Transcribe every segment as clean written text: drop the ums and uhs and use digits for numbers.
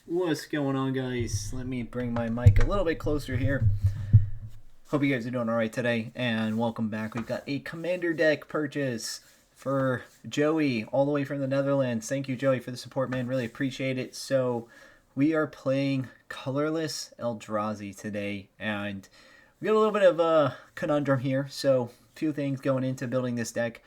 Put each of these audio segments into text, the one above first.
What's going on, guys? Let me bring my mic a little bit closer here. Hope you guys are doing alright today, and welcome back. We've got a commander deck purchase for Joey, all the way from the Netherlands. Thank you, Joey, for the support, man. Really appreciate it. So, we are playing Colorless Eldrazi today, and we got a little bit of a conundrum here. So, a few things going into building this deck.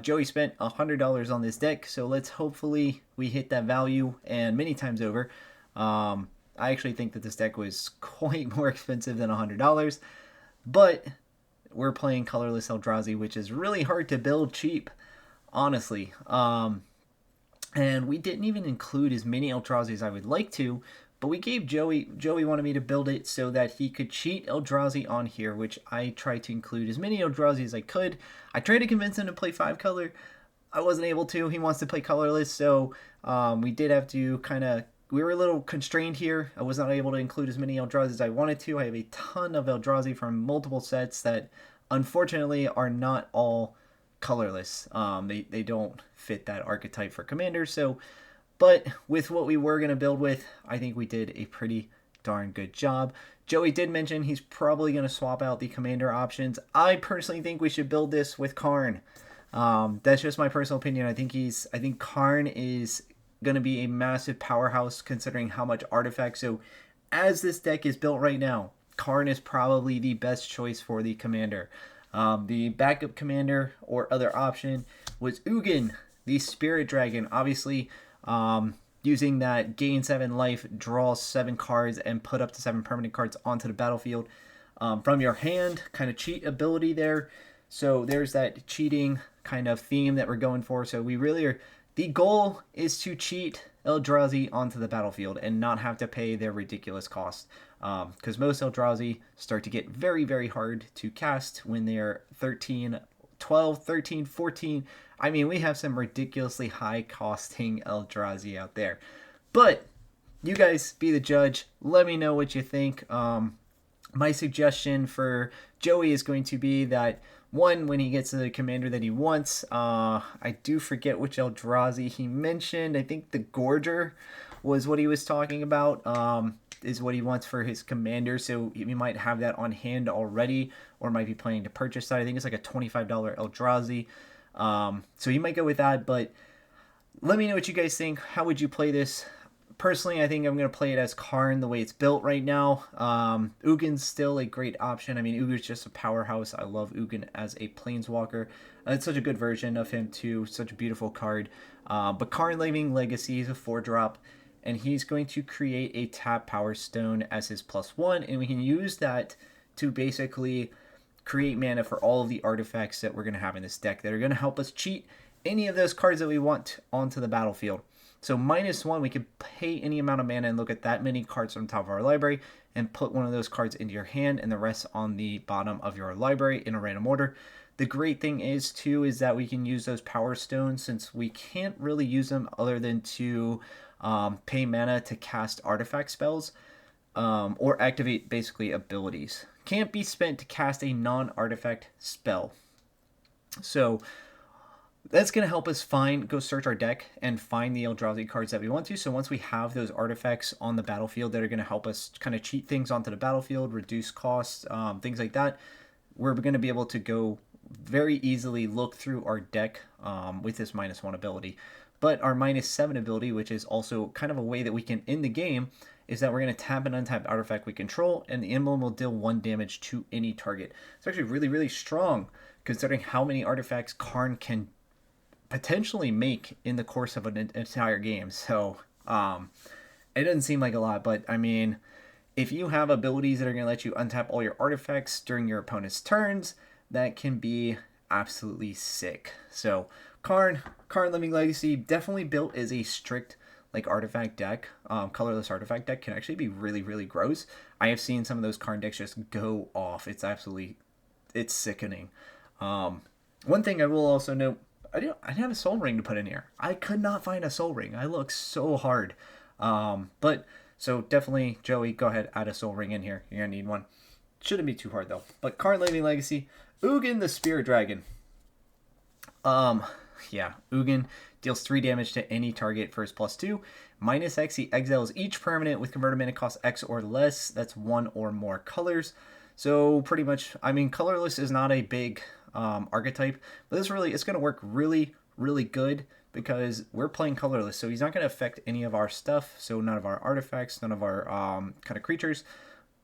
Joey spent $100 on this deck, so let's hopefully we hit that value and many times over. I actually think that this deck was quite more expensive than $100, but we're playing Colorless Eldrazi, which is really hard to build cheap, honestly. And we didn't even include as many Eldrazi as I would like to, but we gave Joey wanted me to build it so that he could cheat Eldrazi on here, which I tried to include as many Eldrazi as I could. I tried to convince him to play 5-color. I wasn't able to. He wants to play colorless, so we did have to we were a little constrained here. I was not able to include as many Eldrazi as I wanted to. I have a ton of Eldrazi from multiple sets that unfortunately are not all colorless. They don't fit that archetype for commanders, so but with what we were going to build with, I think we did a pretty darn good job. Joey did mention he's probably going to swap out the commander options. I personally think we should build this with Karn. That's just my personal opinion. I think Karn is going to be a massive powerhouse considering how much artifact. So as this deck is built right now, Karn is probably the best choice for the commander. The backup commander or other option was Ugin, the Spirit Dragon. Obviously, using that gain 7 life, draw 7 cards, and put up to 7 permanent cards onto the battlefield from your hand. Kind of cheat ability there. So there's that cheating kind of theme that we're going for. So we really are. The goal is to cheat Eldrazi onto the battlefield and not have to pay their ridiculous cost. Because most Eldrazi start to get very, very hard to cast when they're 13, 12, 13, 14. I mean, we have some ridiculously high costing Eldrazi out there. But you guys be the judge. Let me know what you think. My suggestion for Joey is going to be that, one, when he gets the commander that he wants, I do forget which Eldrazi he mentioned. I think the Gorger was what he was talking about, is what he wants for his commander. So he might have that on hand already, or might be planning to purchase that. I think it's like a $25 Eldrazi. So he might go with that, but let me know what you guys think. How would you play this? Personally, I think I'm going to play it as Karn the way it's built right now. Ugin's still a great option. I mean, Ugin's just a powerhouse. I love Ugin as a planeswalker. It's such a good version of him too. Such a beautiful card. But Karn Living Legacy is a 4-drop, and he's going to create a tap Power Stone as his +1, and we can use that to basically create mana for all of the artifacts that we're going to have in this deck that are going to help us cheat any of those cards that we want onto the battlefield. So -1, we could pay any amount of mana and look at that many cards from the top of our library and put one of those cards into your hand and the rest on the bottom of your library in a random order. The great thing is, too, is that we can use those Power Stones since we can't really use them other than to pay mana to cast artifact spells or activate basically abilities. Can't be spent to cast a non-artifact spell. So that's going to help us go search our deck and find the Eldrazi cards that we want to. So once we have those artifacts on the battlefield that are going to help us kind of cheat things onto the battlefield, reduce costs, things like that, we're going to be able to go very easily look through our deck with this -1 ability. But our -7 ability, which is also kind of a way that we can end the game, is that we're going to tap an untapped artifact we control, and the emblem will deal 1 damage to any target. It's actually really, really strong, considering how many artifacts Karn can potentially make in the course of an entire game. So it doesn't seem like a lot, but I mean, if you have abilities that are going to let you untap all your artifacts during your opponent's turns, that can be absolutely sick. So Karn Living Legacy, definitely built as a strict like artifact deck. Colorless artifact deck can actually be really, really gross. I have seen some of those Karn decks just go off. It's sickening. One thing I will also note, I didn't have a Soul Ring to put in here. I could not find a Soul Ring. I looked so hard. But so definitely, Joey, go ahead, add a Soul Ring in here. You're going to need one. Shouldn't be too hard, though. But Karn Living Legacy, Ugin the Spirit Dragon. Yeah, Ugin, Deals 3 damage to any target for his +2. -X, he exiles each permanent with converted mana cost X or less. That's 1 or more colors. So pretty much, I mean, colorless is not a big archetype, but this really, it's going to work really, really good because we're playing colorless. So he's not going to affect any of our stuff. So none of our artifacts, none of our kind of creatures.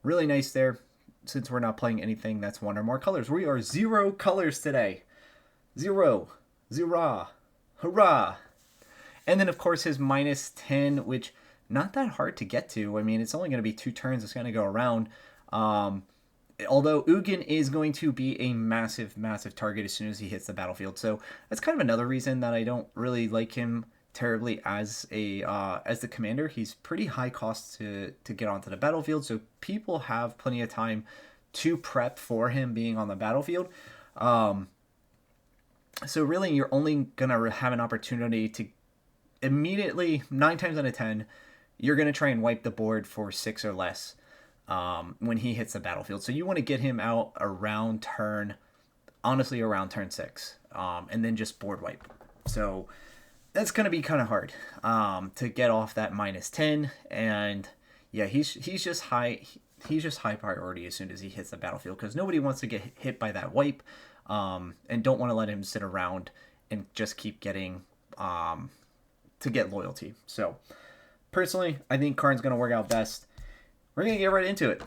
Really nice there, since we're not playing anything that's 1 or more colors. We are 0 colors today. 0. Zero. Hurrah. And then, of course, his -10, which not that hard to get to. I mean, it's only going to be 2 turns. It's going to go around. Although Ugin is going to be a massive, massive target as soon as he hits the battlefield. So that's kind of another reason that I don't really like him terribly as the commander. He's pretty high cost to get onto the battlefield. So people have plenty of time to prep for him being on the battlefield. So really, you're only going to have an opportunity to immediately, 9 times out of 10, you're going to try and wipe the board for 6 or less when he hits the battlefield. So you want to get him out around turn 6, and then just board wipe. So that's going to be kind of hard to get off that -10. And yeah, he's just high. He's just high priority as soon as he hits the battlefield because nobody wants to get hit by that wipe. And don't want to let him sit around and just keep getting to get loyalty. So personally, I think Karn's going to work out best. We're going to get right into it.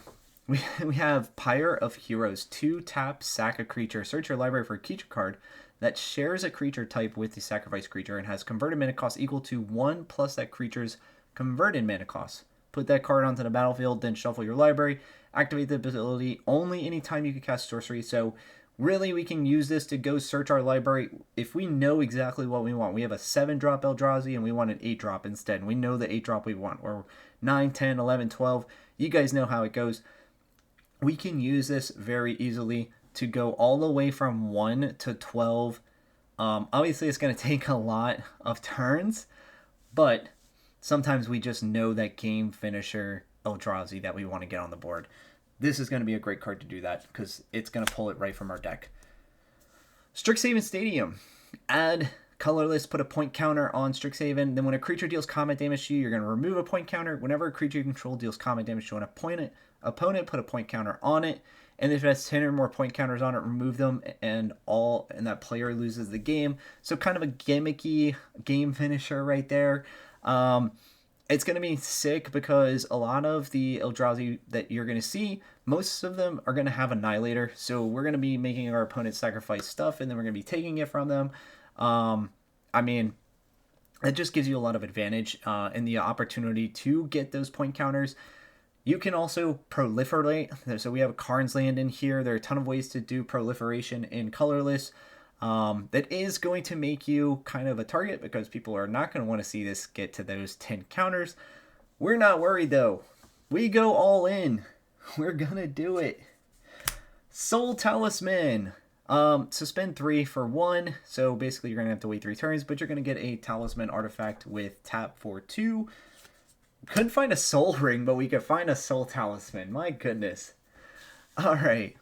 We have Pyre of Heroes. 2 tap, sack a creature. Search your library for a creature card that shares a creature type with the sacrifice creature and has converted mana cost equal to 1 plus that creature's converted mana cost. Put that card onto the battlefield, then shuffle your library. Activate the ability only anytime you can cast sorcery. So really, we can use this to go search our library if we know exactly what we want. We have a 7-drop Eldrazi and we want an 8-drop instead. We know the 8-drop we want, or 9, 10, 11, 12. You guys know how it goes. We can use this very easily to go all the way from 1 to 12. Obviously, it's going to take a lot of turns, but sometimes we just know that game finisher Eldrazi that we want to get on the board. This is going to be a great card to do that because it's going to pull it right from our deck. Strixhaven Stadium. Add colorless, put a point counter on Strixhaven. Then when a creature deals combat damage to you, you're going to remove a point counter. Whenever a creature you control deals combat damage to an opponent, put a point counter on it. And if it has 10 or more point counters on it, remove them, and that player loses the game. So kind of a gimmicky game finisher right there. It's going to be sick because a lot of the Eldrazi that you're going to see, most of them are going to have Annihilator. So we're going to be making our opponents sacrifice stuff, and then we're going to be taking it from them. I mean, it just gives you a lot of advantage and the opportunity to get those point counters. You can also proliferate. So we have a Karn's Land in here. There are a ton of ways to do proliferation in colorless. That is going to make you kind of a target because people are not going to want to see this get to those 10 counters. We're not worried though. We go all in. We're going to do it. Soul Talisman. Suspend 3 for 1. So basically you're going to have to wait 3 turns, but you're going to get a Talisman artifact with tap for 2. Couldn't find a Soul Ring, but we could find a Soul Talisman. My goodness. All right.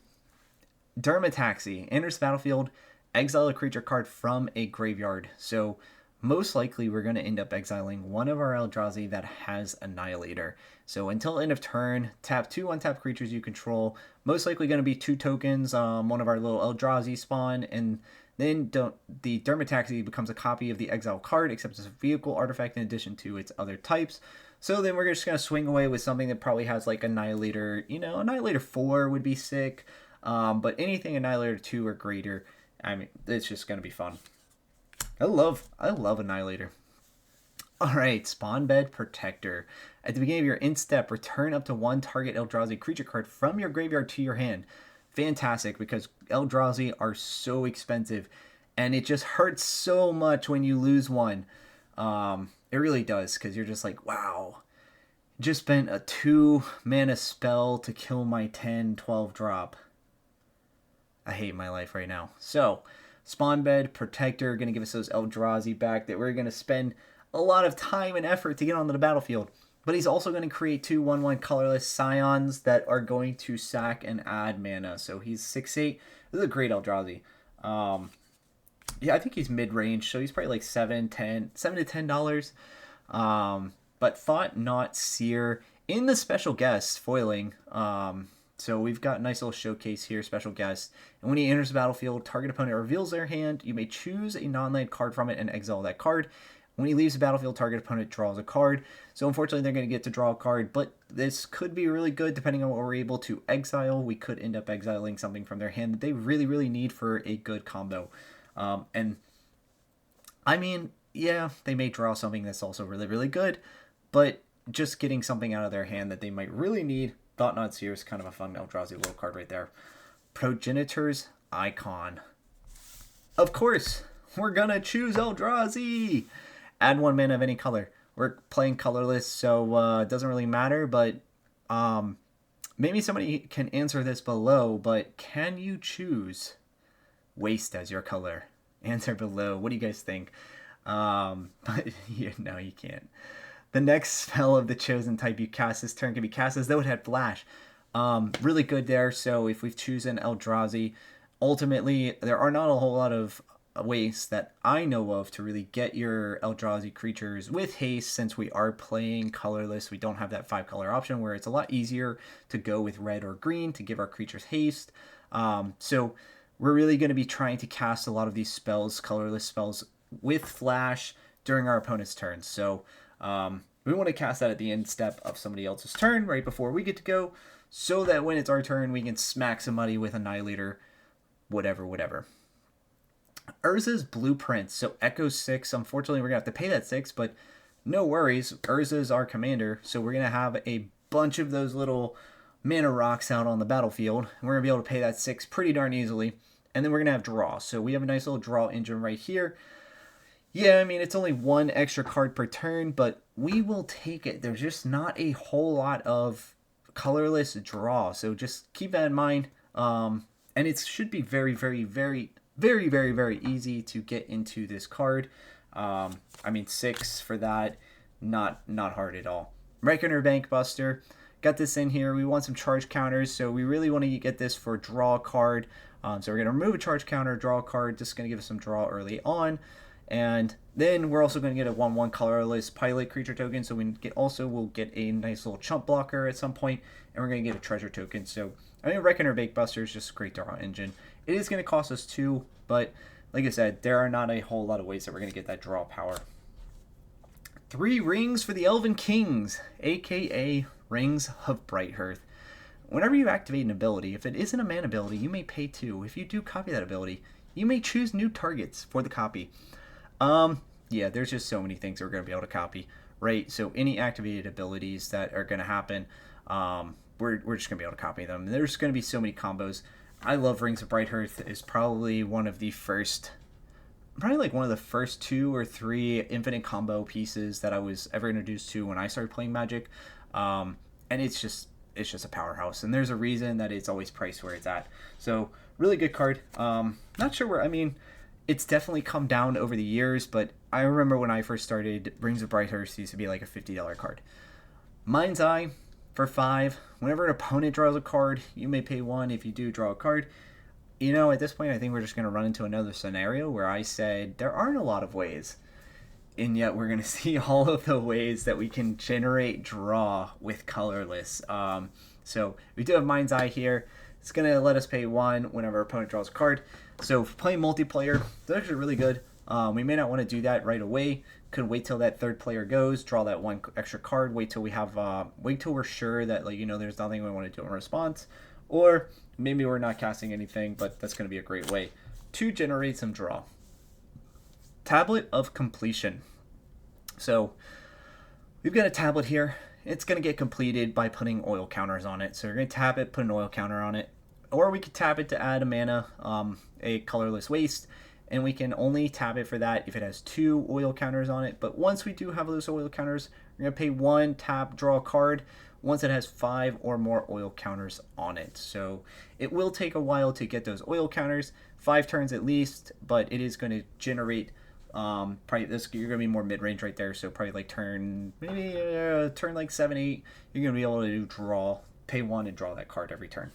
Dermataxi. Enters the battlefield. Exile a creature card from a graveyard. So most likely we're going to end up exiling one of our Eldrazi that has Annihilator. So until end of turn, tap 2 untapped creatures you control. Most likely going to be 2 tokens, one of our little Eldrazi spawn, and then the Dermataxi becomes a copy of the exile card, except as a vehicle artifact in addition to its other types. So then we're just going to swing away with something that probably has like Annihilator. Annihilator 4 would be sick, but anything Annihilator 2 or greater, I mean, it's just going to be fun. I love Annihilator. All right, Spawnbed Protector. At the beginning of your end step, return up to 1 target Eldrazi creature card from your graveyard to your hand. Fantastic, because Eldrazi are so expensive, and it just hurts so much when you lose one. It really does, because you're just like, wow, just spent a 2 mana spell to kill my 10-12 drop. I hate my life right now. So, Spawnbed Protector, going to give us those Eldrazi back that we're going to spend a lot of time and effort to get onto the battlefield. But he's also going to create 2 1/1 colorless Scions that are going to sack and add mana. So he's 6/8. This is a great Eldrazi. Yeah, I think he's mid-range, so he's probably like $7 to $10. But Thought Not Seer in the special guest foiling. So we've got a nice little showcase here, special guest. And when he enters the battlefield, target opponent reveals their hand. You may choose a non-land card from it and exile that card. When he leaves the battlefield, target opponent draws a card. So unfortunately, they're going to get to draw a card, but this could be really good depending on what we're able to exile. We could end up exiling something from their hand that they really, really need for a good combo. And I mean, yeah, they may draw something that's also really, really good, but just getting something out of their hand that they might really need. Thought Not Seer is kind of a fun Eldrazi little card right there. Progenitor's Icon. Of course, we're going to choose Eldrazi. Add 1 mana of any color. We're playing colorless, so it doesn't really matter, but maybe somebody can answer this below, but can you choose waste as your color? Answer below. What do you guys think? But yeah, no, you can't. The next spell of the chosen type you cast this turn can be cast as though it had flash. Really good there. So if we've chosen Eldrazi, ultimately there are not a whole lot of ways that I know of to really get your Eldrazi creatures with haste. Since we are playing colorless, we don't have that 5-color option where it's a lot easier to go with red or green to give our creatures haste. So we're really going to be trying to cast a lot of these spells, colorless spells, with flash during our opponent's turn. So we want to cast that at the end step of somebody else's turn right before we get to go, so that when it's our turn, we can smack somebody with Annihilator, whatever. Urza's Blueprint. So Echo 6. Unfortunately, we're going to have to pay that 6, but no worries. Urza's our commander, so we're going to have a bunch of those little mana rocks out on the battlefield. We're going to be able to pay that 6 pretty darn easily. And then we're going to have draw. So we have a nice little draw engine right here. Yeah, I mean, it's only 1 extra card per turn, but we will take it. There's just not a whole lot of colorless draw, so just keep that in mind. And it should be very, very, very, very, very, very easy to get into this card. I mean, 6 for that, not hard at all. Reckoner Bank Buster. Got this in here. We want some charge counters, so we really want to get this for draw a card. So we're going to remove a charge counter, draw a card. Just going to give us some draw early on. And then we're also going to get a 1/1 colorless pilot creature token. So we'll get a nice little chump blocker at some point, and we're going to get a treasure token. So I mean, Reckoner Bank Buster is just a great draw engine. It is going to cost us 2, but like I said, there are not a whole lot of ways that we're going to get that draw power. 3 rings for the Elven Kings, aka Rings of Brighthearth. Whenever you activate an ability, if it isn't a mana ability, you may pay 2. If you do copy that ability, you may choose new targets for the copy. Yeah, there's just so many things that we're going to be able to copy, right? So any activated abilities that are going to happen, we're just going to be able to copy them. There's going to be so many combos. I love Rings of Brighthearth. Is probably one of the first 2 or 3 infinite combo pieces that I was ever introduced to when I started playing Magic. And it's just a powerhouse, and there's a reason that it's always priced where it's at. So really good card. Not sure where, I mean, it's definitely come down over the years, but I remember when I first started, Rings of Brighthearth used to be like a $50 card. Mind's Eye for 5. Whenever an opponent draws a card, you may pay 1 if you do draw a card. You know, at this point, I think we're just going to run into another scenario where I said there aren't a lot of ways, and yet we're going to see all of the ways that we can generate draw with colorless. So we do have Mind's Eye here. It's going to let us pay 1 whenever our opponent draws a card. So if playing multiplayer, it's actually really good. We may not want to do that right away. Could wait till that third player goes, draw that 1 extra card, wait till we're sure that, like, you know, there's nothing we want to do in response. Or maybe we're not casting anything, but that's going to be a great way to generate some draw. Tablet of Completion. So we've got a tablet here. It's going to get completed by putting oil counters on it. So we're going to tap it, put an oil counter on it. Or we could tap it to add a mana, a colorless waste. And we can only tap it for that if it has 2 oil counters on it. But once we do have those oil counters, we're going to pay 1, tap, draw a card, once it has 5 or more oil counters on it. So it will take a while to get those oil counters, 5 turns at least, but it is going to generate, probably you're going to be more mid-range right there, so probably like turn like 7, 8, you're going to be able to draw, pay 1 and draw that card every turn.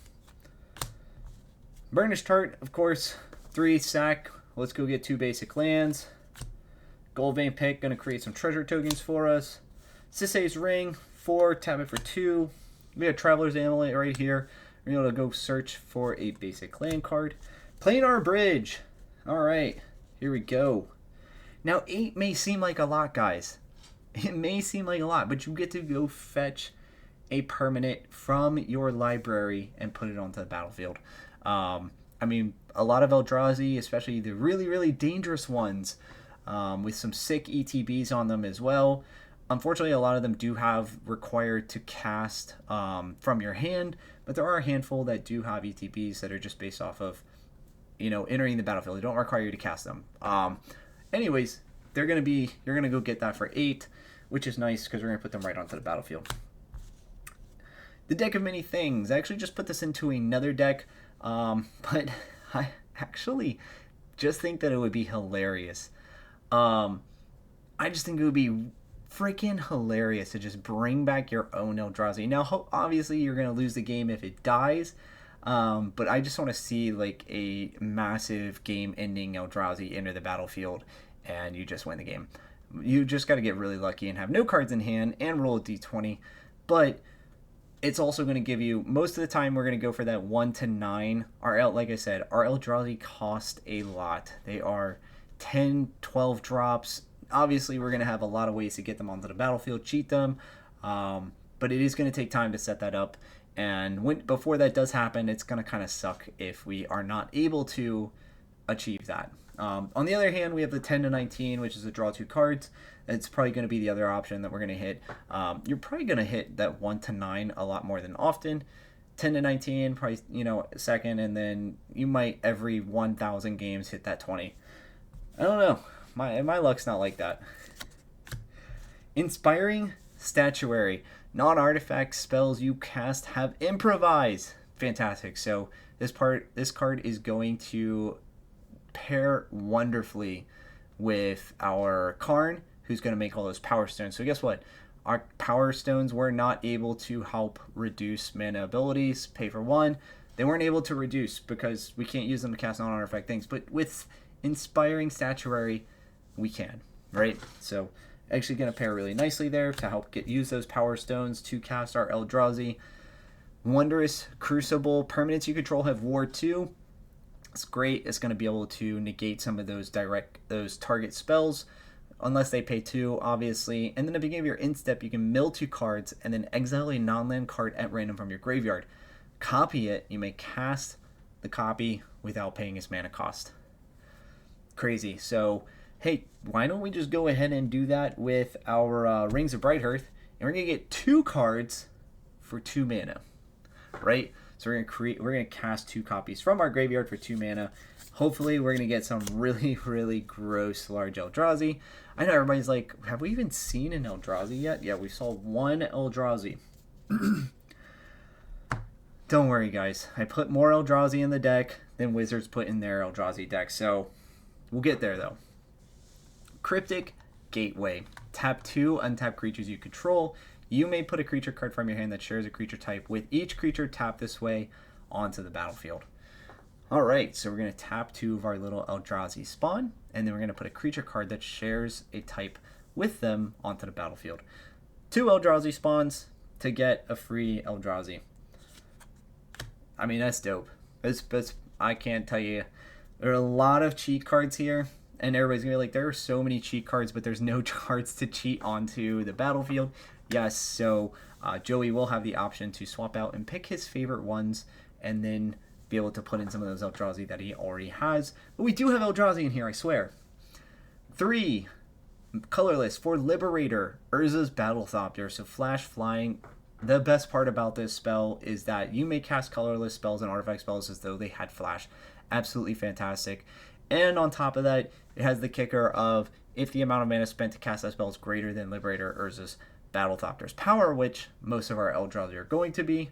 Burnished Heart, of course, 3 sack, let's go get 2 basic lands. Gold Vein Pick, going to create some treasure tokens for us. Sisay's Ring, 4, tap it for 2. We have Traveler's Amulet right here. We're able to go search for a basic land card. Planar Bridge. Alright, here we go. Now 8 may seem like a lot, guys. It may seem like a lot, but you get to go fetch a permanent from your library and put it onto the battlefield. I mean, a lot of Eldrazi, especially the really, really dangerous ones, with some sick ETBs on them as well. Unfortunately, a lot of them do have required to cast from your hand, but there are a handful that do have ETBs that are just based off of, you know, entering the battlefield. They don't require you to cast them. Anyways, you're going to go get that for 8, which is nice because we're going to put them right onto the battlefield. The deck of many things. I actually just put this into another deck, but I actually just think that it would be hilarious. I just think it would be freaking hilarious to just bring back your own Eldrazi. Now, obviously, you're going to lose the game if it dies, but I just want to see like a massive game-ending Eldrazi enter the battlefield, and you just win the game. You just got to get really lucky and have no cards in hand and roll a d20, but it's also going to give you, most of the time we're going to go for that 1 to 9. Like I said, our Eldrazi cost a lot. They are 10, 12 drops. Obviously, we're going to have a lot of ways to get them onto the battlefield, cheat them, but it is going to take time to set that up. And before that does happen, it's going to kind of suck if we are not able to achieve that. On the other hand, we have the 10 to 19, which is to draw 2 cards. It's probably going to be the other option that we're going to hit. You're probably going to hit that 1 to 9 a lot more than often. 10 to 19, probably, you know, second, and then you might every 1,000 games hit that 20. I don't know. My luck's not like that. Inspiring Statuary. Non-artifact spells you cast have improvise. Fantastic. So this card is going to pair wonderfully with our Karn, who's going to make all those power stones. So guess what? Our power stones were not able to help reduce mana abilities. Pay for 1. They weren't able to reduce because we can't use them to cast non-artifact things. But with Inspiring Statuary, we can, right? So actually going to pair really nicely there to help use those power stones to cast our Eldrazi. Wondrous Crucible. Permanents you control have War 2. It's great. It's going to be able to negate some of those target spells, unless they pay 2, obviously. And then at the beginning of your end step, you can mill 2 cards and then exile a non-land card at random from your graveyard. Copy it. You may cast the copy without paying its mana cost. Crazy. So, hey, why don't we just go ahead and do that with our Rings of Brighthearth, and we're going to get 2 cards for 2 mana, right? So we're going to cast 2 copies from our graveyard for 2 mana. Hopefully we're going to get some really, really gross large Eldrazi. I know everybody's like, have we even seen an Eldrazi yet? Yeah, we saw 1 Eldrazi. Don't worry, guys. I put more Eldrazi in the deck than Wizards put in their Eldrazi deck, so we'll get there, though. Cryptic Gateway. Tap 2 untap creatures you control. You may put a creature card from your hand that shares a creature type with each creature tapped this way onto the battlefield. Alright, so we're going to tap 2 of our little Eldrazi spawn, and then we're going to put a creature card that shares a type with them onto the battlefield. 2 Eldrazi spawns to get a free Eldrazi. I mean, that's dope. I can't tell you. There are a lot of cheat cards here, and everybody's going to be like, there are so many cheat cards, but there's no cards to cheat onto the battlefield. Yes, so Joey will have the option to swap out and pick his favorite ones, and then be able to put in some of those Eldrazi that he already has. But we do have Eldrazi in here, I swear. 3, Colorless for Liberator, Urza's Battlethopter. So flash flying. The best part about this spell is that you may cast colorless spells and artifact spells as though they had flash. Absolutely fantastic. And on top of that, it has the kicker of if the amount of mana spent to cast that spell is greater than Liberator Urza's Battlethopter's power, which most of our Eldrazi are going to be,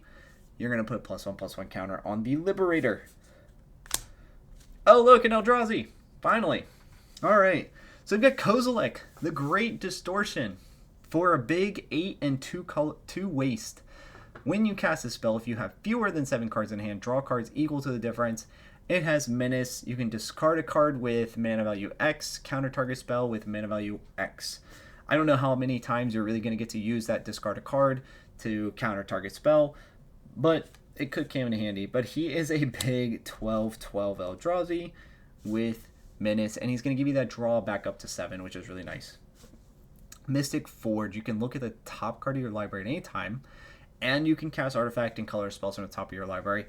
you're going to put a +1/+1 counter on the Liberator. Oh, look, an Eldrazi. Finally. All right. So we've got Kozilek, the Great Distortion. For a big 8 and 2 waste. When you cast a spell, if you have fewer than 7 cards in hand, draw cards equal to the difference, It has Menace. You can discard a card with mana value X, counter target spell with mana value X. I don't know how many times you're really going to get to use that discard a card to counter target spell, but it could come in handy. But he is a big 12/12 Eldrazi with Menace, and he's going to give you that draw back up to 7, which is really nice. Mystic Forge. You can look at the top card of your library at any time, and you can cast artifact and color spells from the top of your library.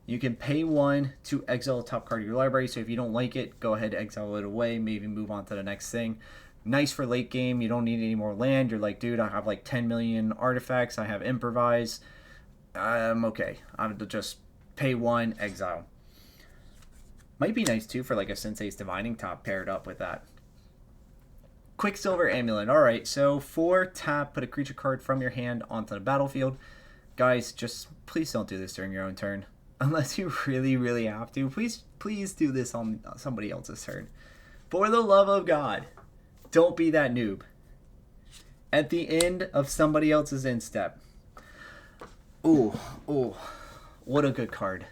You can pay 1 to exile the top card of your library, so if you don't like it, go ahead and exile it away, maybe move on to the next thing. Nice for late game. You don't need any more land. You're like, dude, I have like 10 million artifacts. I have improvise. I'm okay. I'm just pay 1, exile. Might be nice too for like a Sensei's Divining Top paired up with that. Quicksilver Amulet. Alright, so 4 tap, put a creature card from your hand onto the battlefield. Guys, just please don't do this during your own turn. Unless you really, really have to. Please do this on somebody else's turn. For the love of God, don't be that noob. At the end of somebody else's end step. Ooh, what a good card.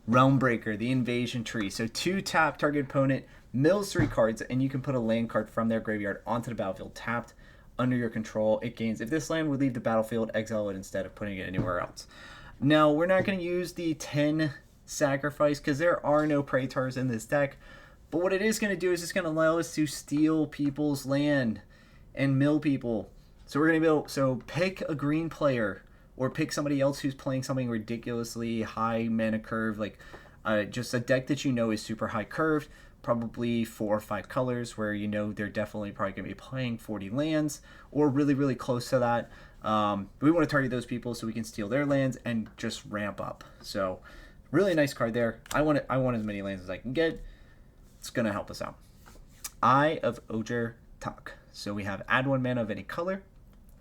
Realmbreaker, the Invasion Tree. So 2 tap, target opponent, mills 3 cards, and you can put a land card from their graveyard onto the battlefield tapped under your control. It gains. If this land would leave the battlefield, exile it instead of putting it anywhere else. Now, we're not going to use the 10 sacrifice because there are no Praetors in this deck. But what it is going to do is it's going to allow us to steal people's land and mill people. So we're going to be able, so pick a green player or pick somebody else who's playing something ridiculously high mana curve, like just a deck that you know is super high curved, probably 4 or 5 colors where you know they're definitely probably going to be playing 40 lands or really, really close to that. We want to target those people so we can steal their lands and just ramp up. So really nice card there. I want as many lands as I can get. It's going to help us out. Eye of Zhulodok. So we have add 1 mana of any color.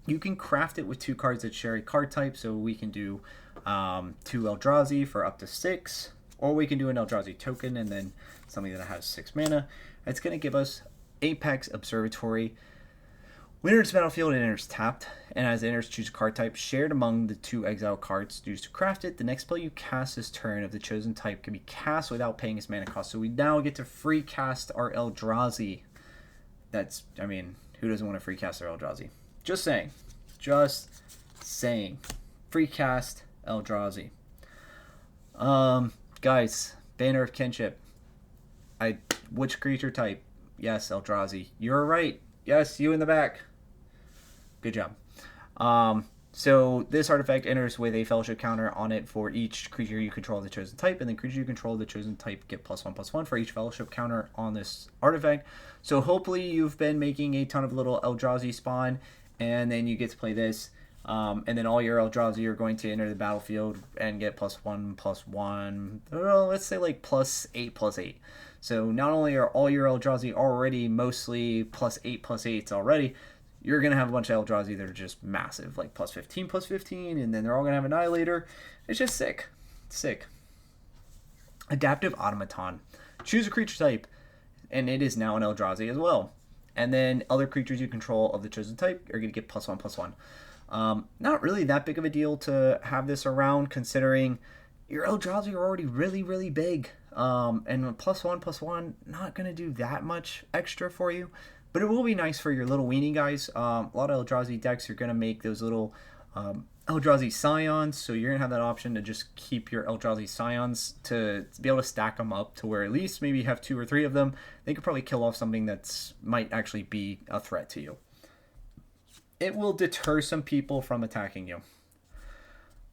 You can craft it with 2 cards that share a card type. So we can do 2 Eldrazi for up to 6. Or we can do an Eldrazi token and then something that has 6 mana. It's going to give us Apex Observatory. When it enters the battlefield, it enters tapped, and as it enters, choose a card type shared among the 2 exile cards used to craft it. The next spell you cast this turn of the chosen type can be cast without paying its mana cost. So we now get to free cast our Eldrazi. That's, I mean, who doesn't want to free cast their Eldrazi? Just saying. Just saying. Free cast Eldrazi. Guys, Banner of Kinship. Which creature type? Yes, Eldrazi. You're right. Yes, you in the back. Good job. So this artifact enters with a fellowship counter on it for each creature you control of the chosen type, and then creature you control of the chosen type get +1/+1 for each fellowship counter on this artifact. So hopefully you've been making a ton of little Eldrazi spawn, and then you get to play this, and then all your Eldrazi are going to enter the battlefield and get +1/+1. Well, let's say like +8/+8. So not only are all your Eldrazi already mostly +8/+8s already, you're going to have a bunch of Eldrazi that are just massive, like +15/+15, and then they're all going to have Annihilator. It's just sick. Sick. Adaptive Automaton. Choose a creature type, and it is now an Eldrazi as well. And then other creatures you control of the chosen type are going to get +1/+1. Not really that big of a deal to have this around, considering your Eldrazi are already really, really big. And +1/+1, not going to do that much extra for you. But it will be nice for your little weenie guys. A lot of Eldrazi decks are going to make those little Eldrazi Scions. So you're going to have that option to just keep your Eldrazi Scions to be able to stack them up to where at least maybe you have 2 or 3 of them. They could probably kill off something that might actually be a threat to you. It will deter some people from attacking you.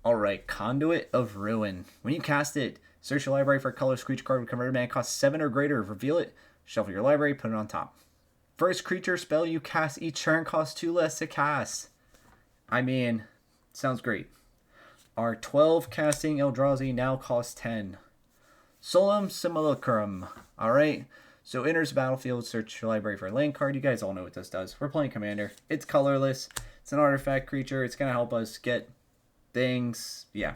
Alright, Conduit of Ruin. When you cast it, search your library for a colorless creature card with converted mana cost 7 or greater. Reveal it, shuffle your library, put it on top. First creature spell you cast each turn costs 2 less to cast. I mean, sounds great. Our 12 casting Eldrazi now costs 10. Solemn Simulacrum. Alright, so enters the battlefield, search your library for a land card. You guys all know what this does. We're playing Commander. It's colorless. It's an artifact creature. It's going to help us get things. Yeah.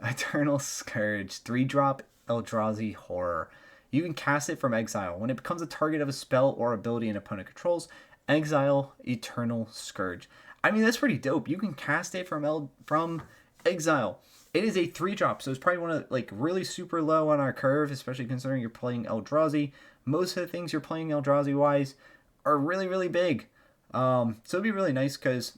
Eternal Scourge. 3-drop Eldrazi Horror. You can cast it from exile. When it becomes a target of a spell or ability an opponent controls, exile Eternal Scourge. I mean, that's pretty dope. You can cast it from Exile. It is a 3-drop, so it's probably one of, like, really super low on our curve, especially considering you're playing Eldrazi. Most of the things you're playing Eldrazi-wise are really, really big. So it'd be really nice because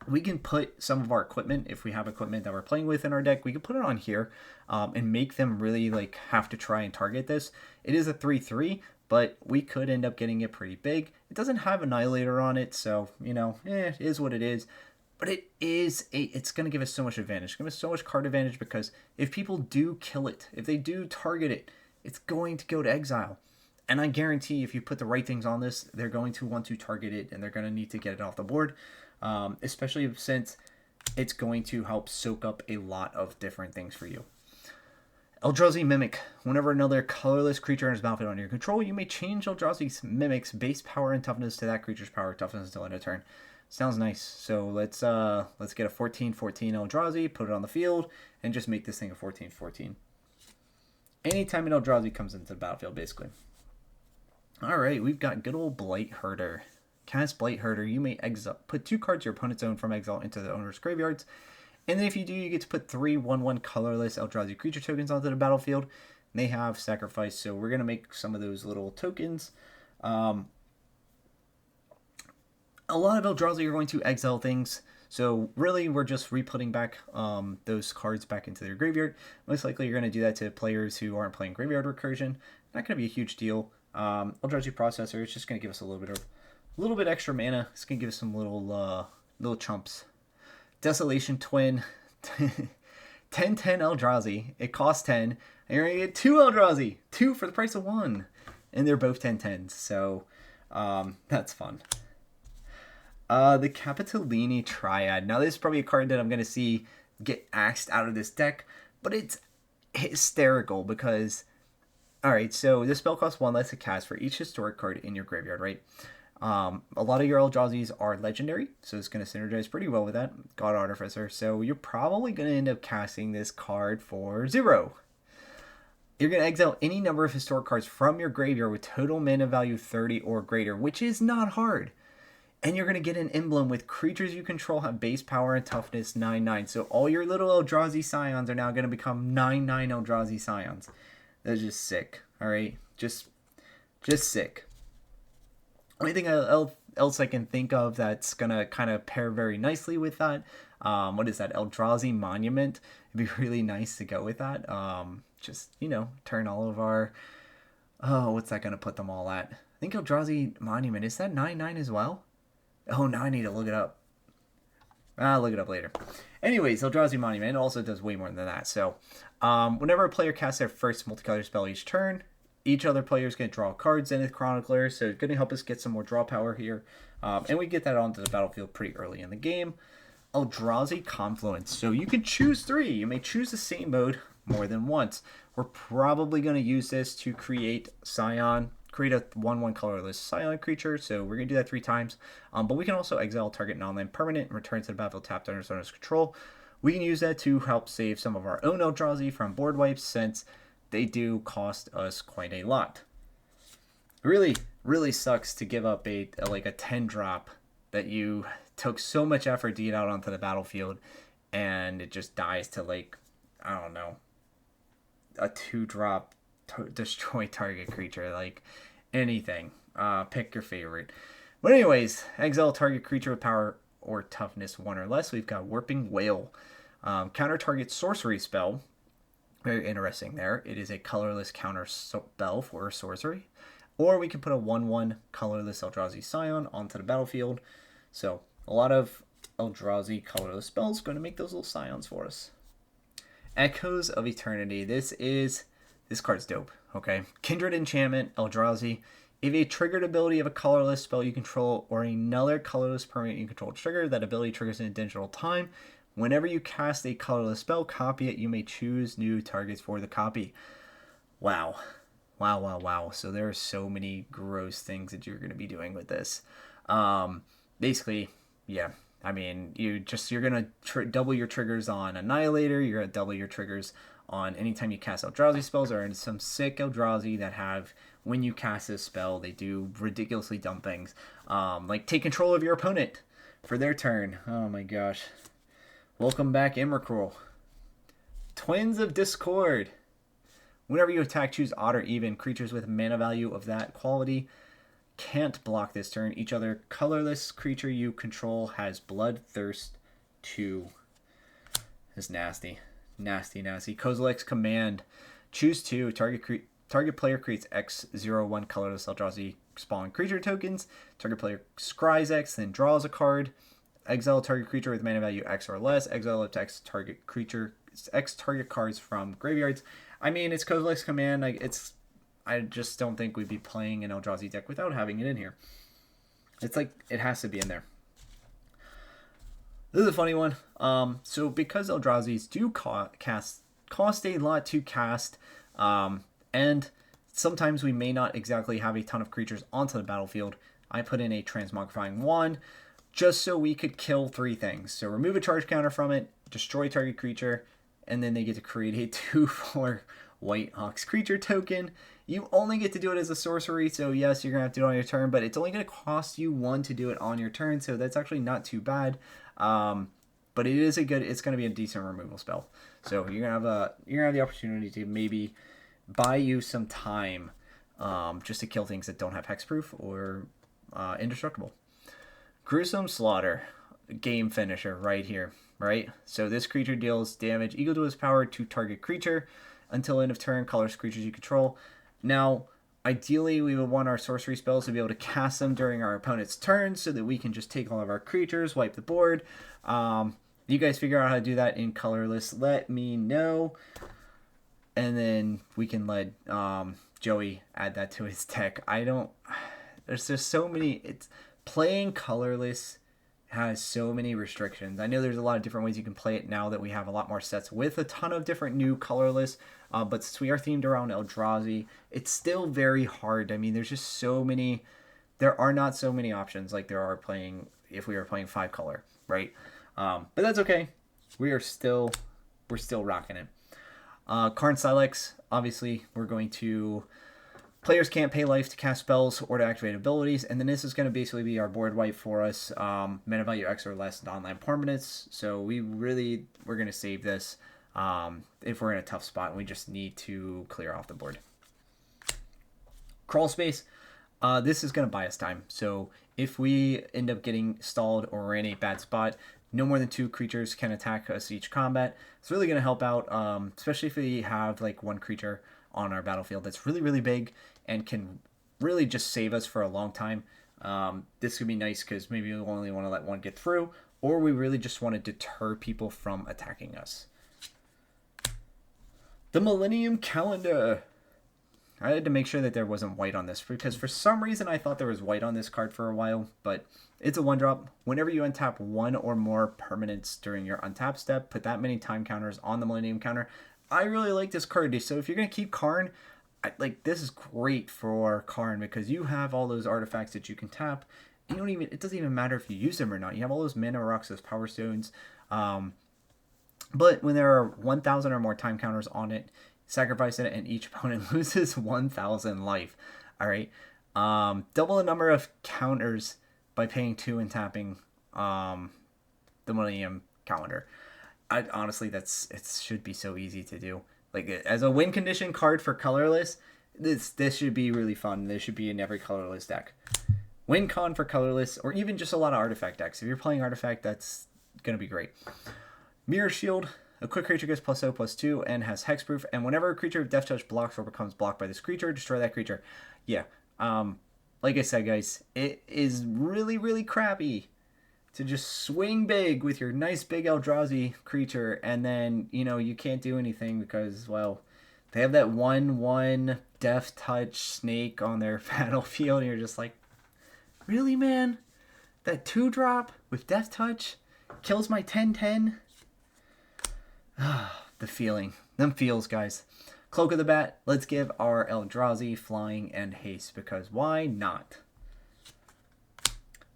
we can put some of our equipment, if we have equipment that we're playing with in our deck, we can put it on here and make them really, like, have to try and target this. It is a 3/3, but we could end up getting it pretty big. It doesn't have Annihilator on it, so, you know, it is what it is. But it's going to give us so much advantage. It's going to give us so much card advantage because if people do kill it, if they do target it, it's going to go to exile. And I guarantee if you put the right things on this, they're going to want to target it and they're going to need to get it off the board. Especially since it's going to help soak up a lot of different things for you. Eldrazi Mimic. Whenever another colorless creature enters battlefield under your control, you may change Eldrazi's Mimic's base power and toughness to that creature's power or toughness until end of turn. Sounds nice. So let's get a 14/14 Eldrazi, put it on the field, and just make this thing a 14/14. Anytime an Eldrazi comes into the battlefield, basically. Alright, we've got good old Blight Herder. Cast Blight Herder. You may put 2 cards your opponent's own from exile into the owner's graveyards. And then if you do, you get to put 3 1/1 colorless Eldrazi creature tokens onto the battlefield. They have sacrifice, so we're going to make some of those little tokens. A lot of Eldrazi are going to exile things, so really we're just re-putting back those cards back into their graveyard. Most likely you're going to do that to players who aren't playing Graveyard Recursion. Not going to be a huge deal. Eldrazi Processor is just going to give us a little bit extra mana. It's going to give us some little chumps. Desolation Twin. 10/10 Eldrazi. It costs 10. And you're going to get 2 Eldrazi. 2 for the price of 1. And they're both 10/10s. So that's fun. The Capitolini Triad. Now this is probably a card that I'm going to see get axed out of this deck. But it's hysterical because... Alright, so this spell costs 1 less to cast for each historic card in your graveyard, right? A lot of your Eldrazi's are legendary, so it's going to synergize pretty well with that. God Artificer, so you're probably going to end up casting this card for 0. You're going to exile any number of historic cards from your graveyard with total mana value 30 or greater, which is not hard. And you're going to get an emblem with creatures you control have base power and toughness 9/9. So all your little Eldrazi Scions are now going to become 9/9 Eldrazi Scions. That's just sick, alright? Just sick. Anything else I can think of that's going to kind of pair very nicely with that? What is that? Eldrazi Monument. It'd be really nice to go with that. Just, you know, turn all of our... Oh, what's that going to put them all at? I think Eldrazi Monument. Is that 9/9 as well? Oh, now I need to look it up. I'll look it up later. Anyways, Eldrazi Monument also does way more than that. So, whenever a player casts their first multicolor spell each turn, each other player is going to draw cards in the Chronicler, so it's going to help us get some more draw power here. And we get that onto the battlefield pretty early in the game. Eldrazi Confluence. So you can choose 3. You may choose the same mode more than once. We're probably going to use this to create a 1/1 colorless Scion creature, so we're going to do that 3 times. But we can also exile target non-land permanent and return to the battlefield tapped under owner's control. We can use that to help save some of our own Eldrazi from board wipes, since they do cost us quite a lot. Really, really sucks to give up a 10-drop that you took so much effort to get out onto the battlefield, and it just dies to, like, I don't know, a 2-drop destroy target creature, like anything. Pick your favorite. But anyways, exile target creature with power or toughness 1 or less. We've got Warping Whale. Counter target sorcery spell. Very interesting there. It is a colorless counter spell for sorcery. Or we can put a 1/1 colorless Eldrazi Scion onto the battlefield. So a lot of Eldrazi colorless spells going to make those little Scions for us. Echoes of Eternity. This card's dope. Okay. Kindred Enchantment, Eldrazi. If a triggered ability of a colorless spell you control or another colorless permanent you control trigger, that ability triggers in additional time. Whenever you cast a colorless spell, copy it. You may choose new targets for the copy. Wow. Wow. So there are so many gross things that you're going to be doing with this. Basically, yeah. I mean, you're going to double your triggers on Annihilator. You're going to double your triggers on anytime you cast Eldrazi spells, or in some sick Eldrazi that have, when you cast this spell, they do ridiculously dumb things. Like take control of your opponent for their turn. Oh my gosh. Welcome back, Immercruel. Twins of Discord. Whenever you attack, choose odd or even. Creatures with mana value of that quality can't block this turn. Each other colorless creature you control has Bloodthirst 2. That's nasty. Nasty. Kozilek's Command. Choose 2. Target player creates X01 colorless Eldrazi spawn creature tokens. Target player scries X, then draws a card. Exile target creature with mana value X or less. Exile up to X target creature. X target cards from graveyards. I mean, it's Kozilek's Command. I just don't think we'd be playing an Eldrazi deck without having it in here. It's like, it has to be in there. This is a funny one. So because Eldrazi's do cost a lot to cast, and sometimes we may not exactly have a ton of creatures onto the battlefield, I put in a Transmogrifying Wand just so we could kill 3 things. So remove a charge counter from it, destroy target creature, and then they get to create a 2/4 White Ox creature token. You only get to do it as a sorcery, so yes, you're going to have to do it on your turn, but it's only going to cost you 1 to do it on your turn, so that's actually not too bad. But it is it's going to be a decent removal spell. So you're going to have the opportunity to maybe buy you some time just to kill things that don't have hexproof or indestructible. Gruesome Slaughter, game finisher right here, right? So this creature deals damage equal to its power to target creature until end of turn, colors creatures you control. Now, ideally, we would want our sorcery spells to be able to cast them during our opponent's turn so that we can just take all of our creatures, wipe the board. You guys figure out how to do that in Colorless, let me know. And then we can let Joey add that to his deck. There's just so many, playing Colorless has so many restrictions. I know there's a lot of different ways you can play it now that we have a lot more sets with a ton of different new Colorless, but since we are themed around Eldrazi, it's still very hard. I mean, there's just so many, there are not so many options like there are playing, if we were playing 5 color, right? But that's okay. We're still rocking it. Karn Silex, obviously, we're going to, players can't pay life to cast spells or to activate abilities, and then this is going to basically be our board wipe for us. Mana value X or less non-land permanents, so we're going to save this if we're in a tough spot and we just need to clear off the board. Crawl Space, this is going to buy us time, so if we end up getting stalled or we're in a bad spot, no more than 2 creatures can attack us each combat. It's really going to help out, especially if we have like 1 creature on our battlefield that's really big and can really just save us for a long time. This could be nice because maybe we only want to let 1 get through, or we really just want to deter people from attacking us. The Millennium Calendar. I had to make sure that there wasn't white on this because for some reason I thought there was white on this card for a while, but it's a 1-drop. Whenever you untap 1 or more permanents during your untap step, put that many time counters on the Millennium Counter. I really like this card. So if you're going to keep Karn, this is great for Karn because you have all those artifacts that you can tap. It doesn't even matter if you use them or not. You have all those mana rocks, those power stones. But when there are 1,000 or more time counters on it, sacrifice it and each opponent loses 1,000 life. All right. Double the number of counters by paying 2 and tapping the Millennium Calendar. Honestly, it should be so easy to do. Like, as a win condition card for Colorless, this should be really fun. This should be in every Colorless deck. Win con for Colorless, or even just a lot of Artifact decks. If you're playing Artifact, that's going to be great. Mirror Shield. A quick creature gets +0/+2 and has hexproof. And whenever a creature with Death Touch blocks or becomes blocked by this creature, destroy that creature. Yeah. Like I said, guys, it is really crappy to just swing big with your nice big Eldrazi creature, and then, you can't do anything because, well, they have that 1/1 Death Touch snake on their battlefield, and you're just like, really, man? That 2-drop with Death Touch kills my 10/10? The feeling. Them feels, guys. Cloak of the Bat, let's give our Eldrazi flying and haste, because why not?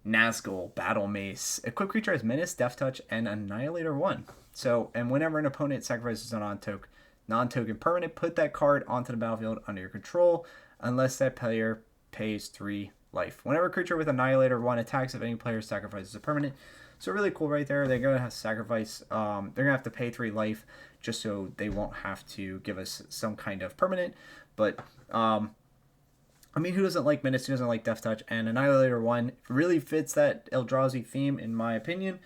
Nazgul, Battle Mace. Equipped creature has Menace, Death Touch, and Annihilator 1. So, and whenever an opponent sacrifices a non-token permanent, put that card onto the battlefield under your control, unless that player pays 3 life. Whenever a creature with Annihilator 1 attacks, if any player sacrifices a permanent, So really cool right there. They're gonna have to sacrifice. They're gonna have to pay 3 life just so they won't have to give us some kind of permanent. But I mean, who doesn't like Menace? Who doesn't like Death Touch? And Annihilator 1 really fits that Eldrazi theme, in my opinion.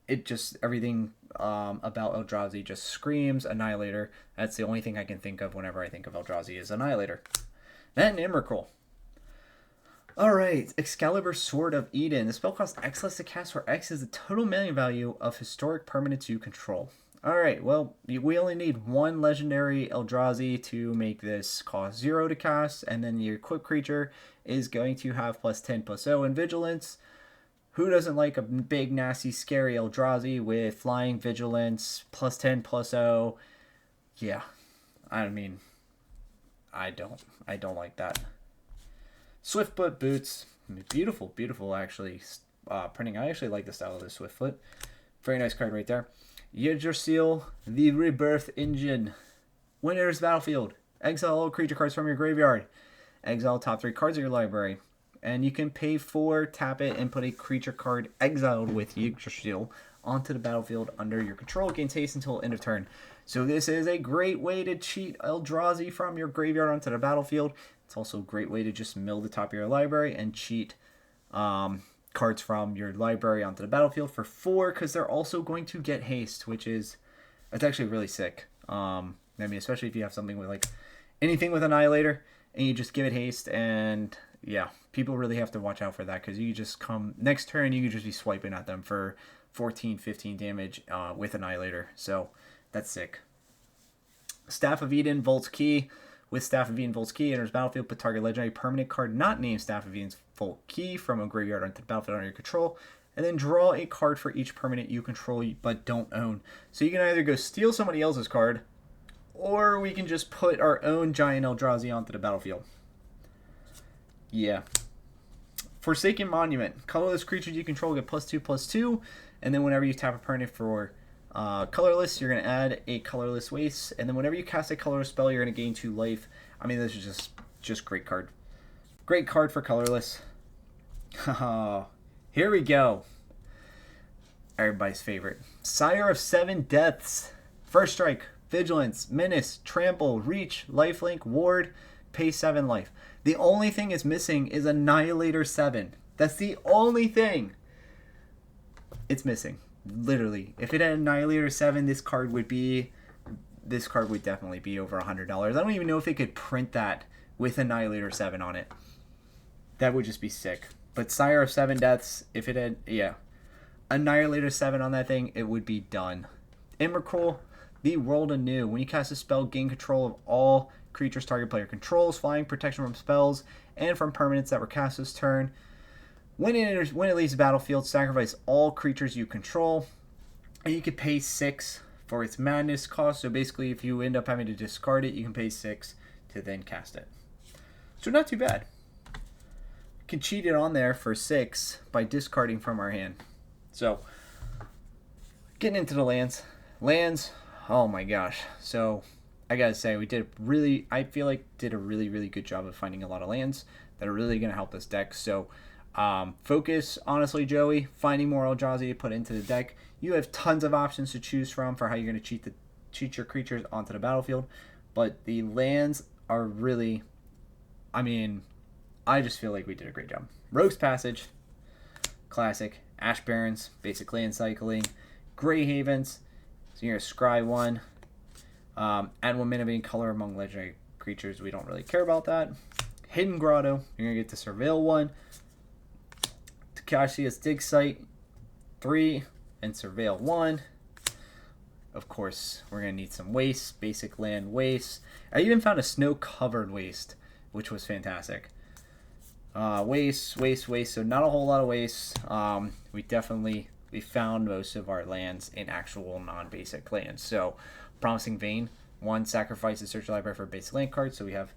It just, everything about Eldrazi just screams Annihilator. That's the only thing I can think of whenever I think of Eldrazi is Annihilator. Then Emrakul. Alright, Excalibur Sword of Eden. The spell costs X less to cast, where X is the total mana value of historic permanents you control. Alright, well, we only need 1 legendary Eldrazi to make this cost 0 to cast, and then your equipped creature is going to have +10/+0 in Vigilance. Who doesn't like a big, nasty, scary Eldrazi with flying Vigilance, +10/+0? Yeah, I mean, I don't like that. Swiftfoot Boots, beautiful, beautiful actually. Printing, I actually like the style of this Swiftfoot. Very nice card right there. Yggdrasil, the Rebirth Engine. When enters battlefield, exile all creature cards from your graveyard. Exile top 3 cards of your library. And you can pay 4, tap it, and put a creature card exiled with Yggdrasil onto the battlefield under your control. Gains haste until end of turn. So this is a great way to cheat Eldrazi from your graveyard onto the battlefield. It's also a great way to just mill the top of your library and cheat cards from your library onto the battlefield for 4, because they're also going to get haste, which is, it's actually really sick. I mean, especially if you have something with like anything with Annihilator and you just give it haste, and yeah, people really have to watch out for that, because you just come next turn, you could just be swiping at them for 14, 15 damage with Annihilator. So that's sick. Staff of Eden, Volt's Key. With Staff of Eden, Volt's Key enters battlefield, put target legendary permanent card not named Staff of Eden's Volt Key from a graveyard onto the battlefield under your control, and then draw a card for each permanent you control but don't own. So you can either go steal somebody else's card, or we can just put our own giant Eldrazi onto the battlefield. Yeah. Forsaken Monument. Colorless creatures you control get +2/+2, and then whenever you tap a permanent for colorless, you're going to add a colorless waste, and then whenever you cast a colorless spell, you're going to gain 2 life. I mean, this is just great card. Great card for colorless. Here we go. Everybody's favorite. Sire of 7 Deaths. First strike, Vigilance, Menace, Trample, Reach, Lifelink, Ward, pay 7 life. The only thing it's missing is Annihilator 7. That's the only thing it's missing. Literally, if it had Annihilator 7, this card would definitely be over $100. I don't even know if they could print that with Annihilator 7 on it. That would just be sick. But Sire of 7 Deaths, if it had, yeah, Annihilator 7 on that thing, it would be done. Emrakul, the World Anew. When you cast a spell, gain control of all creatures target player controls, flying, protection from spells, and from permanents that were cast this turn. When it leaves the battlefield, sacrifice all creatures you control, and you can pay 6 for its madness cost. So basically, if you end up having to discard it, you can pay 6 to then cast it. So not too bad. We can cheat it on there for 6 by discarding from our hand. So getting into the lands. Lands, oh my gosh. So I gotta say, I feel like did a really, really good job of finding a lot of lands that are really gonna help this deck. So focus, honestly, Joey, finding more Eldrazi to put into the deck. You have tons of options to choose from for how you're going to cheat your creatures onto the battlefield. But the lands are really, I mean, I just feel like we did a great job. Rogue's Passage, classic. Ash Barrens, basic land cycling. Grey Havens, so you're going to scry 1. Add 1 mana being color among legendary creatures. We don't really care about that. Hidden Grotto, you're going to get to Surveil 1. Takashi's Dig Site 3 and Surveil 1. Of course, we're going to need some waste, basic land waste. I even found a snow-covered waste, which was fantastic. Waste, so not a whole lot of waste. We found most of our lands in actual non-basic lands. So, Promising Vein, 1, sacrifice and search your library for a basic land card. So we have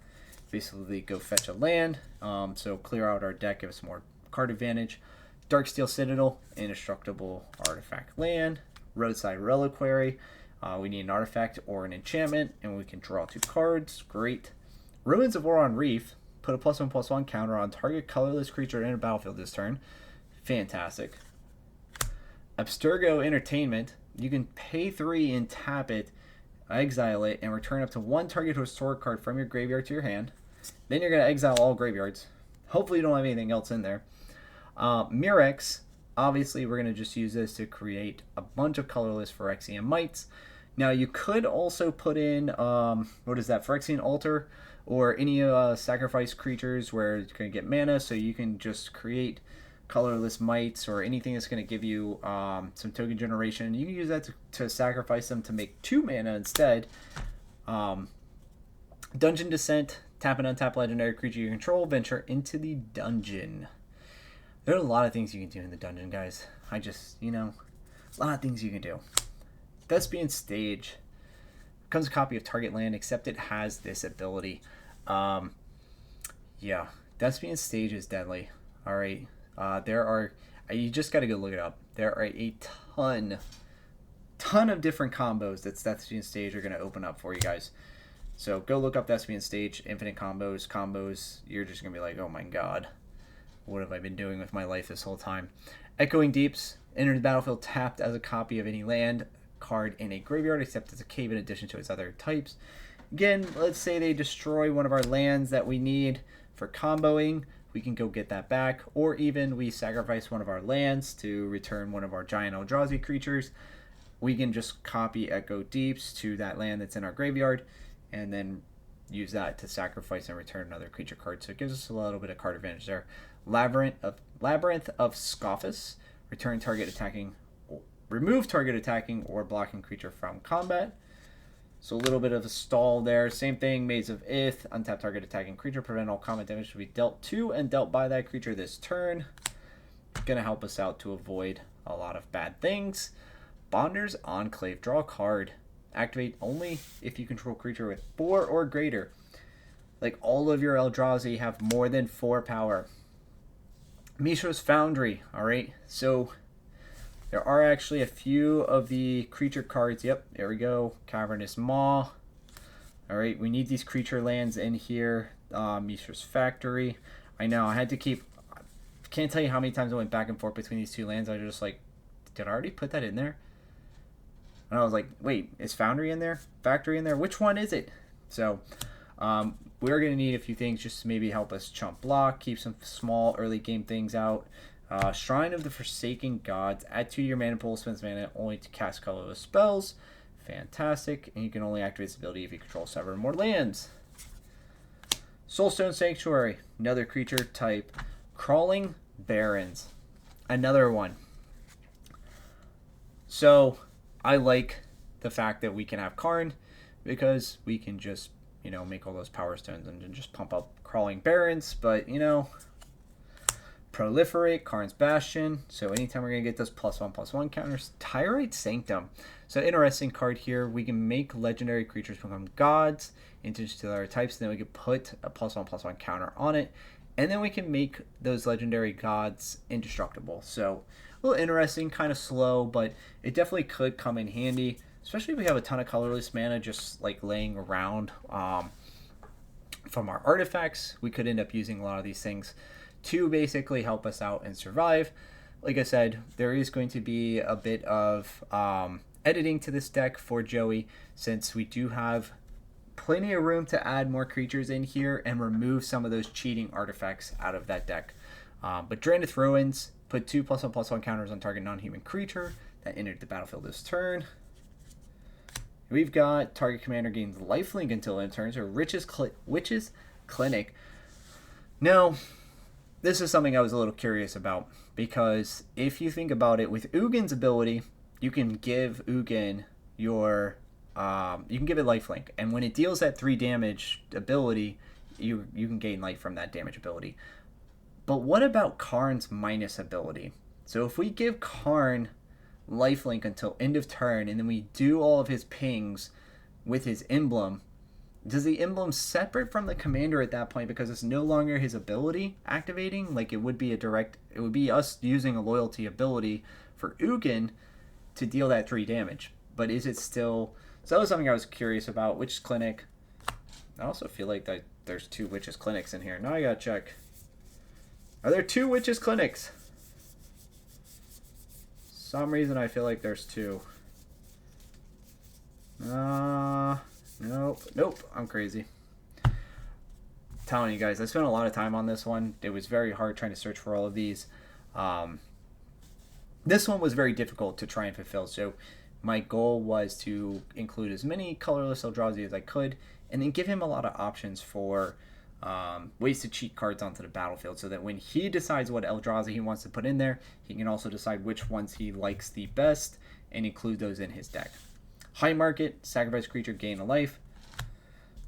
basically go fetch a land. So clear out our deck, give us more card advantage. Darksteel Citadel, indestructible artifact land. Roadside Reliquary, we need an artifact or an enchantment, and we can draw 2 cards. Great. Ruins of Oron Reef, put a +1/+1 counter on target colorless creature in a battlefield this turn. Fantastic. Abstergo Entertainment. You can pay 3 and tap it, exile it, and return up to 1 target historic card from your graveyard to your hand. Then you're going to exile all graveyards. Hopefully you don't have anything else in there. Mirex. Obviously, we're going to just use this to create a bunch of colorless Phyrexian Mites. Now, you could also put in, what is that, Phyrexian Altar, or any sacrifice creatures where it's going to get mana, so you can just create colorless Mites or anything that's going to give you some token generation. You can use that to sacrifice them to make 2 mana instead. Dungeon Descent, tap and untap legendary creature you control, venture into the dungeon. There are a lot of things you can do in the dungeon, guys. A lot of things you can do. Thespian Stage. Becomes a copy of target land, except it has this ability. Yeah. Thespian Stage is deadly. Alright. You just gotta go look it up. There are a ton of different combos that Thespian Stage are gonna open up for you guys. So go look up Thespian Stage, infinite combos. You're just gonna be like, oh my god. What have I been doing with my life this whole time? Echoing Deeps. Enter the battlefield tapped as a copy of any land card in a graveyard, except as a cave in addition to its other types. Again, let's say they destroy one of our lands that we need for comboing. We can go get that back. Or even we sacrifice one of our lands to return one of our giant Eldrazi creatures. We can just copy Echo Deeps to that land that's in our graveyard and then use that to sacrifice and return another creature card. So it gives us a little bit of card advantage there. Labyrinth of Scoffus. Remove target attacking or blocking creature from combat. So a little bit of a stall there. Same thing, Maze of Ith. Untap target attacking creature. Prevent all combat damage to be dealt to and dealt by that creature this turn. Gonna help us out to avoid a lot of bad things. Bonder's Enclave. Draw a card. Activate only if you control a creature with 4 or greater. Like all of your Eldrazi have more than 4 power. Mishra's Foundry. Alright, so there are actually a few of the creature cards. Yep, there we go. Cavernous Maw. Alright, we need these creature lands in here. Mishra's Factory. I know, I had to keep... Can't tell you how many times I went back and forth between these 2 lands. I was just like, did I already put that in there? And I was like, wait, is Foundry in there? Factory in there? Which one is it? So, we're going to need a few things just to maybe help us chump block, keep some small early game things out. Shrine of the Forsaken Gods. Add 2 to your mana pool, spends mana only to cast colorless spells. Fantastic. And you can only activate this ability if you control 7 or more lands. Soulstone Sanctuary. Another creature type. Crawling Barrens. Another one. So, I like the fact that we can have Karn because we can just, make all those power stones and just pump up Crawling Barrens. But, Proliferate, Karn's Bastion. So anytime we're going to get those +1/+1 counters. Tyrite Sanctum. So interesting card here. We can make legendary creatures become gods into two other types. And then we can put a +1/+1 counter on it. And then we can make those legendary gods indestructible. So a little interesting, kind of slow, but it definitely could come in handy. Especially if we have a ton of colorless mana just like laying around from our artifacts. We could end up using a lot of these things to basically help us out and survive. Like I said, there is going to be a bit of editing to this deck for Joey, since we do have plenty of room to add more creatures in here and remove some of those cheating artifacts out of that deck. But Drannith Ruins, put 2 +1/+1 counters on target non-human creature that entered the battlefield this turn. We've got target commander gains lifelink until end turn, so Witch's Clinic. Now, this is something I was a little curious about, because if you think about it, with Ugin's ability, you can give Ugin your you can give it lifelink, and when it deals that 3 damage ability, you can gain life from that damage ability. But what about Karn's minus ability? So if we give Karn lifelink until end of turn, and then we do all of his pings with his emblem, does the emblem separate from the commander at that point, because it's no longer his ability activating? Like, it would be it would be us using a loyalty ability for Ugin to deal that 3 damage. But is it still... So that was something I was curious about. Witch's Clinic. I also feel like that there's 2 Witch's Clinics in here. Now I gotta check. Are there 2 Witch's Clinics? some reason I feel like there's 2. Nope. Nope. I'm crazy. Telling you guys, I spent a lot of time on this one. It was very hard trying to search for all of these. This one was very difficult to try and fulfill. So my goal was to include as many colorless Eldrazi as I could, and then give him a lot of options for ways to cheat cards onto the battlefield, so that when he decides what Eldrazi he wants to put in there, he can also decide which ones he likes the best and include those in his deck. High market, sacrifice creature, gain a life.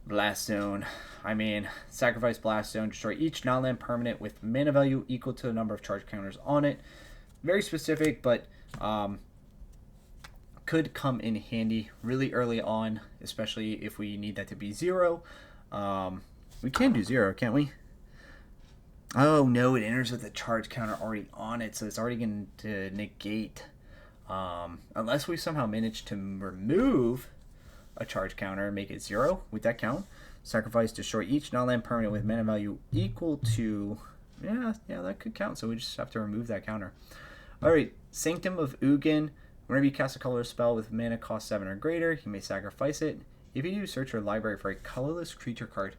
Blast Zone. I mean, sacrifice Blast Zone, destroy each non-land permanent with mana value equal to the number of charge counters on it. Very specific, but could come in handy really early on, especially if we need that to be 0. We can do 0, can't we? Oh no, it enters with a charge counter already on it, so it's already going to negate. Unless we somehow manage to remove a charge counter and make it 0, would that count? Sacrifice, destroy each non-land permanent with mana value equal to... Yeah, that could count, so we just have to remove that counter. Alright, Sanctum of Ugin. Whenever you cast a colorless spell with mana cost 7 or greater, you may sacrifice it. If you do, search your library for a colorless creature card.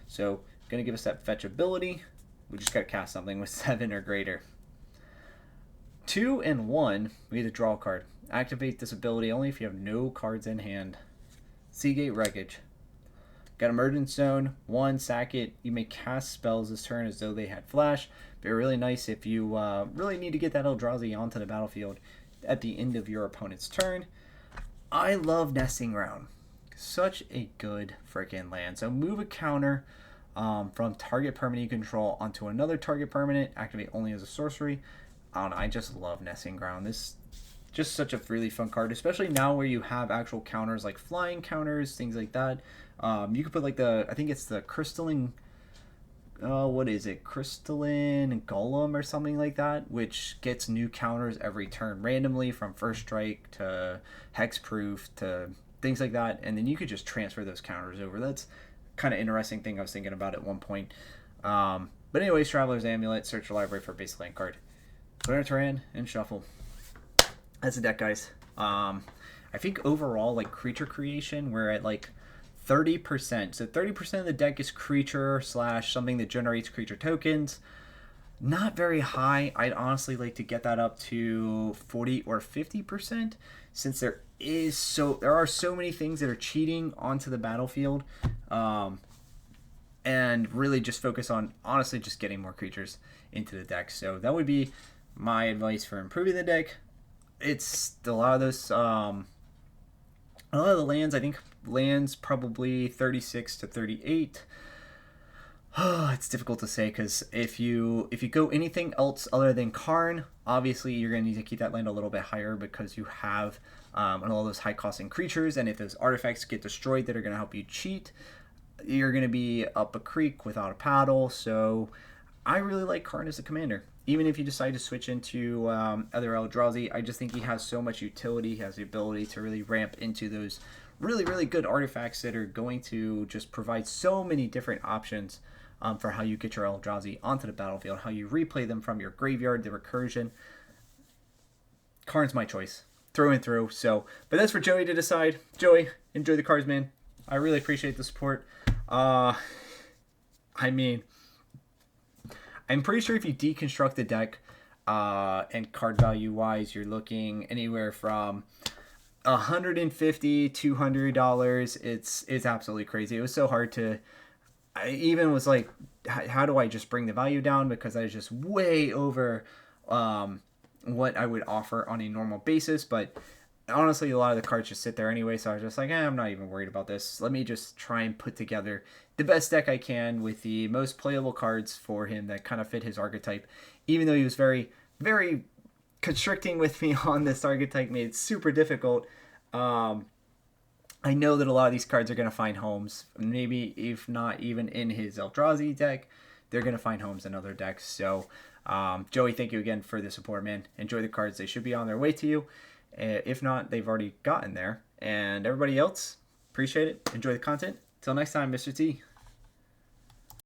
So, going to give us that fetch ability. We just got to cast something with 7 or greater. 2 and 1, we get to draw a card. Activate this ability only if you have no cards in hand. Seagate Wreckage. Got Emergence Zone. 1, sack it. You may cast spells this turn as though they had flash. Be really nice if you really need to get that Eldrazi onto the battlefield at the end of your opponent's turn. I love Nesting Ground. Such a good freaking land. So move a counter from target permanent you control onto another target permanent. Activate only as a sorcery. I don't know. I just love Nesting Ground. This just such a really fun card, especially now where you have actual counters like flying counters, things like that. You could put like I think it's the crystalline, what is it? Crystalline Golem or something like that, which gets new counters every turn randomly from First Strike to Hexproof to things like that. And then you could just transfer those counters over. That's kind of interesting thing I was thinking about at one point. But anyways, Traveler's Amulet, search your library for a basic land card. Put it into your hand and shuffle. That's the deck, guys. I think overall, like creature creation, we're at like 30%. So 30% of the deck is creature / something that generates creature tokens. Not very high. I'd honestly like to get that up to 40 or 50%, since there are so many things that are cheating onto the battlefield. And really just focus on honestly just getting more creatures into the deck. So that would be my advice for improving the deck. It's a lot of those, a lot of the lands, I think lands probably 36 to 38. It's difficult to say, because if you go anything else other than Karn, obviously you're going to need to keep that land a little bit higher, because you have all those high costing creatures, and if those artifacts get destroyed that are going to help you cheat, you're going to be up a creek without a paddle. So I really like Karn as a commander. Even if you decide to switch into other Eldrazi, I just think he has so much utility. He has the ability to really ramp into those really, really good artifacts that are going to just provide so many different options for how you get your Eldrazi onto the battlefield, how you replay them from your graveyard, the recursion. Karn's my choice, through and through. So, but that's for Joey to decide. Joey, enjoy the cards, man. I really appreciate the support. I mean, I'm pretty sure if you deconstruct the deck, and card value wise, you're looking anywhere from $150, $200. It's absolutely crazy. It was so hard to. I even was like, how do I just bring the value down, because I was just way over what I would offer on a normal basis. But honestly, a lot of the cards just sit there anyway, so I was just like, I'm not even worried about this. Let me just try and put together the best deck I can with the most playable cards for him that kind of fit his archetype. Even though he was very, very constricting with me on this archetype, made it super difficult. I know that a lot of these cards are going to find homes, maybe if not even in his Eldrazi deck, they're going to find homes in other decks. So, Joey, thank you again for the support, man. Enjoy the cards. They should be on their way to you. If not, they've already gotten there. And everybody else, appreciate it. Enjoy the content. Till next time, Mr. T.